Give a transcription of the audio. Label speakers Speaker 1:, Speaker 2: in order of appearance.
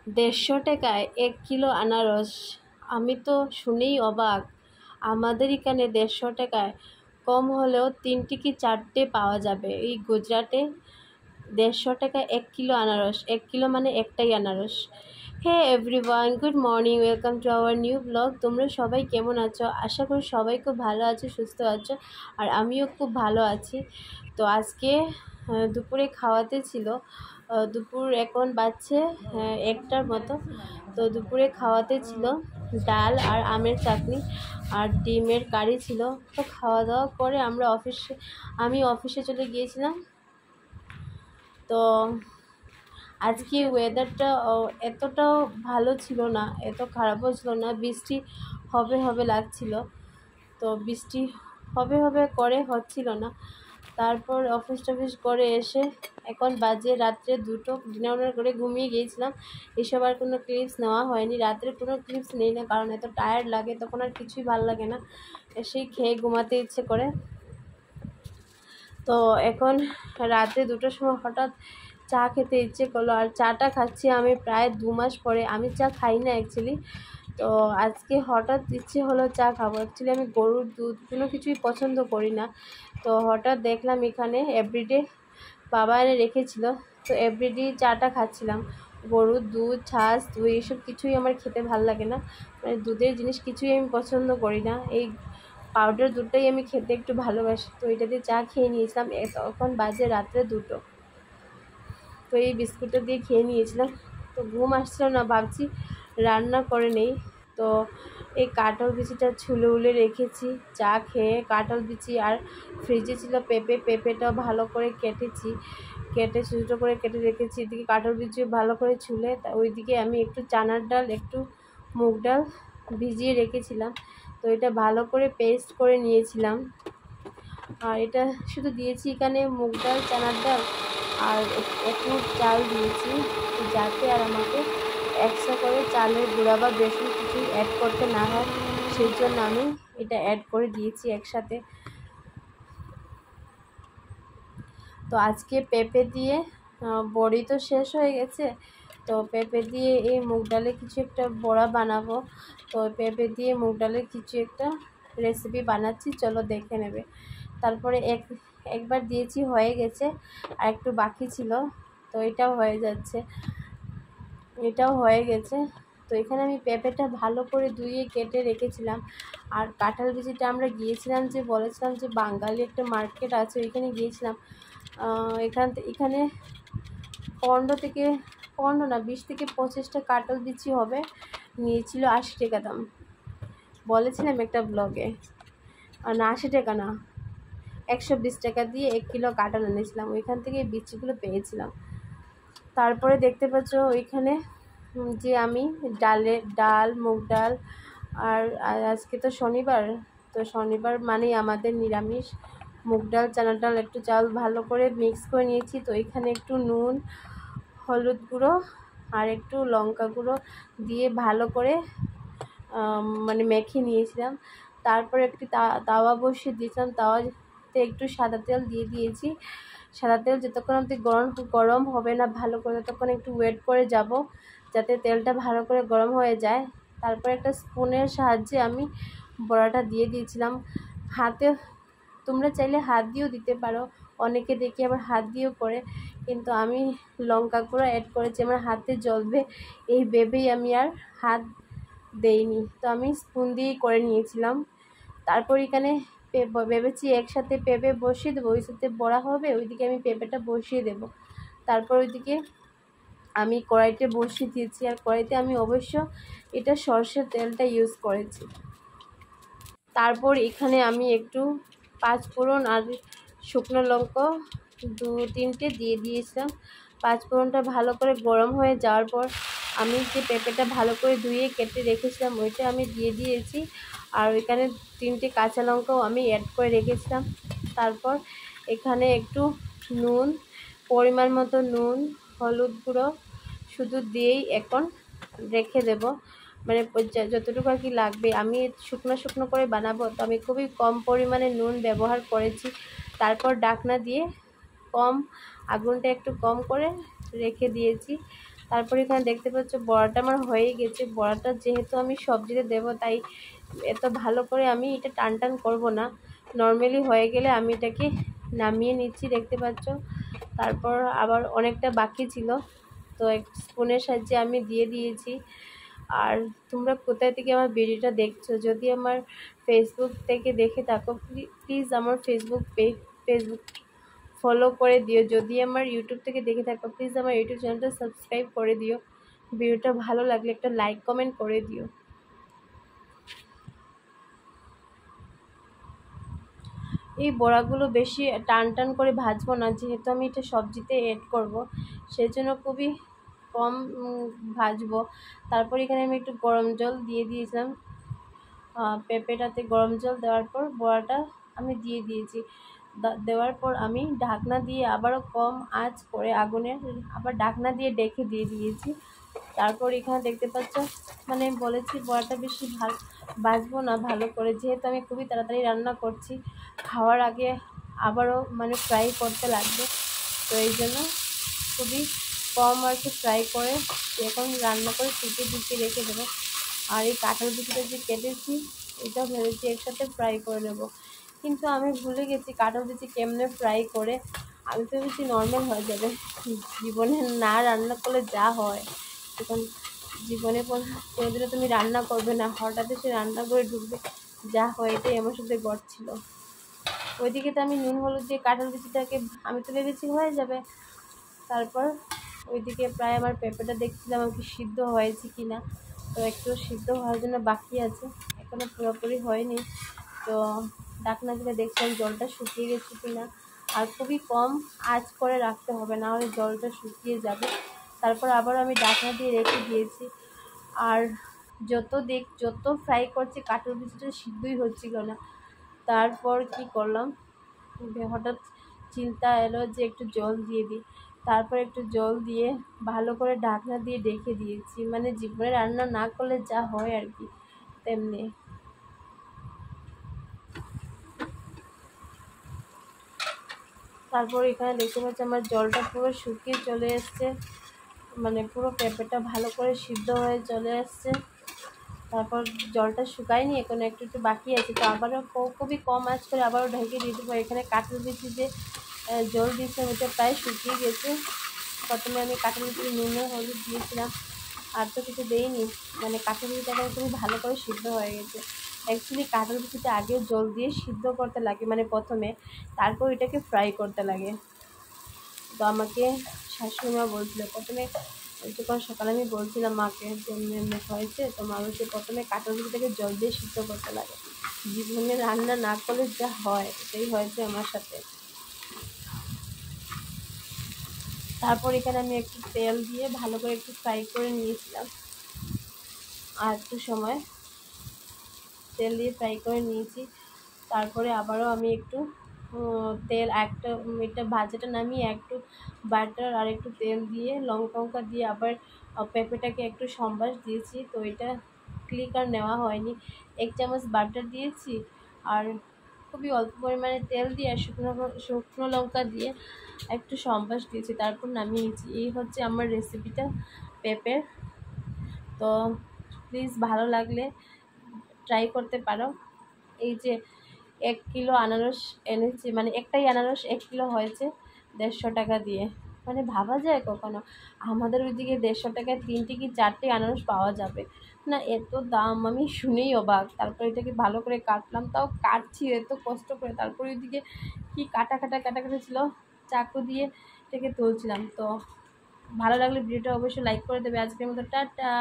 Speaker 1: 150 টাকায় 1 কিলো আনারস। আমি তো শুনেই অবাক। আমাদের এখানে 150 টাকায় কম হলেও 3টে কি 4টে পাওয়া যাবে। এই গুজরাটে 150 টাকায় 1 কিলো আনারস। 1 কিলো মানে একটাই আনারস। Hey everyone, good morning, welcome to our new blog. তোমরা সবাই কেমন আছো? আশা করি সবাই খুব ভালো আছো, সুস্থ আছো, আর আমিও খুব ভালো আছি। তো আজকে দুপুরে খাওয়াতে ছিল। দুপুর এখন বাজছে 1টার মতো। তো দুপুরে খাওয়াতে ছিল ডাল আর আমের চাটনি আর ডিমের কারি ছিল। তো খাওয়া দাওয়া করে আমি অফিসে চলে গিয়েছিলাম। তো আজকে ওয়েদারটা এতটাও ভালো ছিল না, এত খারাপও ছিল না। বৃষ্টি হবে হবে লাগছিল, তো বৃষ্টি হবে হবে করে হচ্ছিল না। তারপর অফিস টফিস করে এসে এখন বাজে রাত্রে 2টো। ডিনার করে ঘুমিয়ে গিয়েছিলাম। এসব আর কোনো ক্লিপস নেওয়া হয়নি। রাত্রে কোনো ক্লিপস নেই না, কারণ এত টায়ার্ড লাগে, তখন আর কিছুই ভালো লাগে না, এসেই খেয়ে ঘুমাতে ইচ্ছে করে। তো এখন রাত্রে 2টোর সময় হঠাৎ চা খেতে ইচ্ছে করলো, আর চাটা খাচ্ছি আমি প্রায় 2 মাস পরে। আমি চা খাই না অ্যাকচুয়ালি, তো আজকে হঠাৎ ইচ্ছে হলো চা খাবো। অ্যাকচুয়ালি আমি গরুর দুধ কোনো কিছুই পছন্দ করি না। তো হঠাৎ দেখলাম এখানে এভরিডে বাবা এনে রেখেছিল, তো এভরিডে চাটা খাচ্ছিলাম। গরুর দুধ, ছাঁচ, দই এসব কিছুই আমার খেতে ভালো লাগে না। মানে দুধের জিনিস কিছুই আমি পছন্দ করি না। এই পাউডার দুধটাই আমি খেতে একটু ভালোবাসি। তো এটা দিয়ে চা খেয়ে নিয়েছিলাম। তখন বাজে রাত্রে 2টো। তো এই বিস্কুটটা দিয়ে খেয়ে নিয়েছিলাম। তো ঘুম আসছিল না, ভাবছি রান্না করে নেই। তো এই কাঁঠাল বিচিটা ছুলে উলে রেখেছি চা খেয়ে। কাঁঠাল বিচি আর ফ্রিজে ছিল পেঁপেটাও ভালো করে কেটে ছোটো করে কেটে রেখেছি। এদিকে কাঁঠাল বিচিও ভালো করে ছুলে, ওইদিকে আমি একটু চানার ডাল, একটু মুগ ডাল ভিজিয়ে রেখেছিলাম। তো এটা ভালো করে পেস্ট করে নিয়েছিলাম। আর এটা শুধু দিয়েছি এখানে মুগ ডাল, চানার ডাল আর একটু চাল দিয়েছি, যাতে আর আমাকে এক্সট্রা করে চালের গুঁড়া বা বেসন কিছুই অ্যাড করতে না হয়, সেই জন্য আমি এটা অ্যাড করে দিয়েছি একসাথে। তো আজকে পেঁপে দিয়ে বড়ি তো শেষ হয়ে গেছে, তো পেঁপে দিয়ে এই মুগ ডালে কিছু একটা বড়া বানাবো। তো পেঁপে দিয়ে মুগ ডালের কিছু একটা রেসিপি বানাচ্ছি, চলো দেখে নেবে। তারপরে একবার দিয়েছি, হয়ে গেছে, আর একটু বাকি ছিল, তো এটাও হয়ে গেছে। তো এখানে আমি পেঁপেটা ভালো করে ধুয়ে কেটে রেখেছিলাম। আর কাঁঠাল বিচিটা আমরা গিয়েছিলাম, বলেছিলাম যে বাঙালি একটা মার্কেট আছে, ওইখানে গিয়েছিলাম। এখানে 15 না 20 থেকে 25টা কাঁঠাল বিচি হবে, নিয়েছিল 80 টাকা দাম। বলেছিলাম একটা ব্লগে। না 80 টাকা না, 120 টাকা দিয়ে 1 কিলো কাঁঠাল এনেছিলাম, ওইখান থেকে বিচিগুলো পেয়েছিলাম। তারপরে দেখতে পাচ্ছ ওইখানে যে আমি ডাল, মুগ ডাল আর আজকে তো শনিবার, তো শনিবার মানেই আমাদের নিরামিষ। মুগ ডাল, চানার ডাল, একটু চাল ভালো করে মিক্স করে নিয়েছি। তো এখানে একটু নুন, হলুদ গুঁড়ো আর একটু লঙ্কা গুঁড়ো দিয়ে ভালো করে মানে মেখে নিয়েছিলাম। তারপরে একটি তাওয়া বসিয়ে দিয়েছিলাম, তাওয়াতে একটু সাদা তেল দিয়ে দিয়েছি। সাদা তেল যতক্ষণ অবধি গরম হবে না ভালো করে, ততক্ষণ একটু ওয়েট করে যাব, যাতে তেলটা ভালো করে গরম হয়ে যায়। তারপরে একটা স্পুনের সাহায্যে আমি বড়াটা দিয়ে দিয়েছিলাম। হাতে তোমরা চাইলে হাত দিয়েও দিতে পারো, অনেকে দেখি আবার হাত দিয়েও করে, কিন্তু আমি লঙ্কা গুঁড়ো অ্যাড করেছি, আমার হাতে জ্বলবে এই ভেবেই আমি আর হাত দেইনি। তো আমি স্পুন দিয়েই করে নিয়েছিলাম। তারপর এখানে ভেবেছি একসাথে পেঁপে বসিয়ে দেবো, ওই সাথে বড়া হবে, ওইদিকে আমি পেঁপেটা বসিয়ে দেবো। তারপর ওইদিকে আমি কড়াইতে বসিয়ে দিয়েছি, আর কড়াইতে আমি অবশ্য এটা সরষের তেলটা ইউজ করেছি। তারপর এখানে আমি একটু 5 ফোড়ন আর শুকনো লঙ্কা 2-3টে দিয়ে দিয়েছিলাম। 5 ফোড়নটা ভালো করে গরম হয়ে যাওয়ার পর আমি যে পেঁপেটা ভালো করে ধুয়ে কেটে রেখেছিলাম ওইটা আমি দিয়ে দিয়েছি। আর ওইখানে 3টে কাঁচা লঙ্কাও আমি অ্যাড করে রেখেছিলাম। তারপর এখানে একটু নুন, পরিমাণ মতো নুন, হলুদ গুঁড়ো শুধু দিয়েই এখন রেখে দেব, মানে যতটুকু আর কি লাগবে। আমি শুকনো করে বানাবো, তো আমি খুবই কম পরিমাণে নুন ব্যবহার করেছি। তারপর ঢাকনা দিয়ে আগুনটা একটু কম করে রেখে দিয়েছি। তারপর এখানে দেখতে পাচ্ছ বড়াটা আমার হয়ে গেছে। বড়াটা যেহেতু আমি সবজিতে দেবো তাই এত ভালো করে আমি এটা টান টান করবো না, নর্মালি হয়ে গেলে আমি এটাকে নামিয়ে নিচ্ছি দেখতে পাচ্ছ। তারপর আবার অনেকটা বাকি ছিল, তো এক স্পুনের সাহায্যে আমি দিয়ে দিয়েছি। আর তোমরা কোথায় থেকে আমার ভিডিওটা দেখছো, যদি আমার ফেসবুক থেকে দেখে থাকো প্লিজ আমার ফেসবুক ফলো করে দিও। যদি আমার ইউটিউব থেকে দেখে থাকো প্লিজ আমার ইউটিউব চ্যানেলটা সাবস্ক্রাইব করে দিও। ভিডিওটা ভালো লাগলে একটা লাইক কমেন্ট করে দিও। এই বড়াগুলো বেশি টান টান করে ভাজবো না, যেহেতু আমি এটা সবজিতে এড করব, সেই জন্য খুবই কম ভাজবো। তারপর এখানে আমি একটু গরম জল দিয়ে দিয়েছিলাম, পেঁপেটাতে গরম জল দেওয়ার পর বড়াটা আমি দিয়ে দিয়েছি। দেওয়ার পর আমি ঢাকনা দিয়ে আবারও কম আঁচ করে আগুনের আবার ঢাকনা দিয়ে ডেকে দিয়ে দিয়েছি। তারপর এখানে দেখতে পাচ্ছ মানে বলেছি বড়াটা বেশি ভাজবো না ভালো করে, যেহেতু আমি খুবই তাড়াতাড়ি রান্না করছি, খাওয়ার আগে আবারও মানে ফ্রাই করতে লাগবে, তো এই জন্য খুবই কম আর কি ফ্রাই করে এখন রান্না করে ঢুকিয়ে রেখে দেবো। আর এই কাঁঠাল বিচিটা যে কেটেছি এটা ভেবেছি একসাথে ফ্রাই করে নেব, কিন্তু আমি ভুলে গেছি কাঁঠাল বিচি কেমনে ফ্রাই করে। আমি ভেবেছি নর্মাল হয়ে যাবে, জীবনে না রান্না করলে যা হয়, এখন জীবনে কোনোদিনও তুমি রান্না করবে না, হঠাৎ এসে রান্না করে ঢুকবে, যা হয় এটাই আমার সাথে ঘটছিল। ওইদিকে তো আমি নুন হলুদ দিয়ে কাঁঠাল বিচিটাকে আমি তো ভেবেছি হয়ে যাবে, তারপর ওইদিকে প্রায় আমার পেঁপেটা দেখছিলাম আর কি সিদ্ধ হয়েছে কি না, তো একটু সিদ্ধ হওয়ার জন্য বাকি আছে, এখনও পুরোপুরি হয়নি। তো ঢাকনা দিলে দেখছিলাম জলটা শুকিয়ে গেছে কি না, আর খুবই কম আঁচ করে রাখতে হবে, না হলে জলটা শুকিয়ে যাবে। তারপর আবার আমি ঢাকনা দিয়ে রেখে দিয়েছি। আর যত ফ্রাই করছি কাঁঠাল বিচিটা সিদ্ধই হচ্ছিল না। তারপর কি করলাম, হঠাৎ চিন্তা এলো যে একটু জল দিয়ে দিই, তারপর একটু জল দিয়ে ভালো করে ঢাকনা দিয়ে ঢেকে দিয়েছি, মানে জীবনে রান্না না করলে যা হয় আর কি তেমনি। তারপর এখানে দেখতে পাচ্ছি আমার জলটা পুরো শুকিয়ে চলে এসছে, মানে পুরো পেঁপেটা ভালো করে সিদ্ধ হয়ে চলে আসছে। তারপর জলটা শুকায়নি, এখন একটু বাকি আছে, তো আবারও খুবই কম আঁচ করে আবারও ঢেকে দিয়ে দেবো। এখানে কাঁঠাল বিচি যে জল দিয়েছিলাম ওটা প্রায় শুকিয়ে গেছে। প্রথমে আমি কাঁঠাল বিচি নুন হলুদ দিয়েছিলাম, আর তো কিছু দেইনি, মানে কাঁঠাল বিচিটা খুবই ভালো করে সিদ্ধ হয়ে গেছে। অ্যাকচুয়ালি কাঁঠাল বিচিটা আগে জল দিয়ে সিদ্ধ করতে লাগে, মানে প্রথমে, তারপর এটাকে ফ্রাই করতে লাগে। তো আমাকে শাশুড়িমা বলছিল প্রথমে, যখন সকালে আমি বলছিলাম মাকে যে এমনি হয়েছে, তো মা বলছে প্রথমে কাঁঠাল বিচিটাকে জল দিয়ে সিদ্ধ করতে লাগে, জীবনে রান্না না করলে যা হয় এটাই হয়েছে আমার সাথে। তারপর এখানে আমি একটু তেল দিয়ে ভালো করে একটু ফ্রাই করে নিয়েছিলাম, আর একটু সময় তেল দিয়ে ফ্রাই করে নিয়েছি। তারপরে আবারও আমি একটু তেল এটা ভাজাটা নামিয়ে একটু বাটার আর একটু তেল দিয়ে লঙ্কা দিয়ে আবার পেঁপেটাকে একটু সম্বাস দিয়েছি, তো এটা ক্লিক আর নেওয়া হয়নি। 1 চামচ বাটার দিয়েছি আর খুবই অল্প পরিমাণে তেল দিয়ে আর শুকনো লঙ্কা দিয়ে একটু সম্বাস দিয়েছি, তারপর নামিয়ে নিয়েছি। এই হচ্ছে আমার রেসিপিটা পেঁপের। তো প্লিজ ভালো লাগলে ট্রাই করতে পারো। এই যে 1 কিলো আনারস এনেছি, মানে একটাই আনারস 1 কিলো হয়েছে 150 টাকা দিয়ে, মানে ভাবা যায় কখনো আমাদের ওইদিকে 150 টাকায় 3টে কি 4টে আনারস পাওয়া যাবে না, এত দাম আমি শুনেই অবাক। তারপর এটাকে ভালো করে কাটলাম, তাও কাটছি এত কষ্ট করে, তারপর ওইদিকে কি কাটাকাটি ছিল, চাকু দিয়ে এটাকে তুলছিলাম। তো ভালো লাগলে ভিডিওটা অবশ্যই লাইক করে দেবে। আজকের মতো টাটা।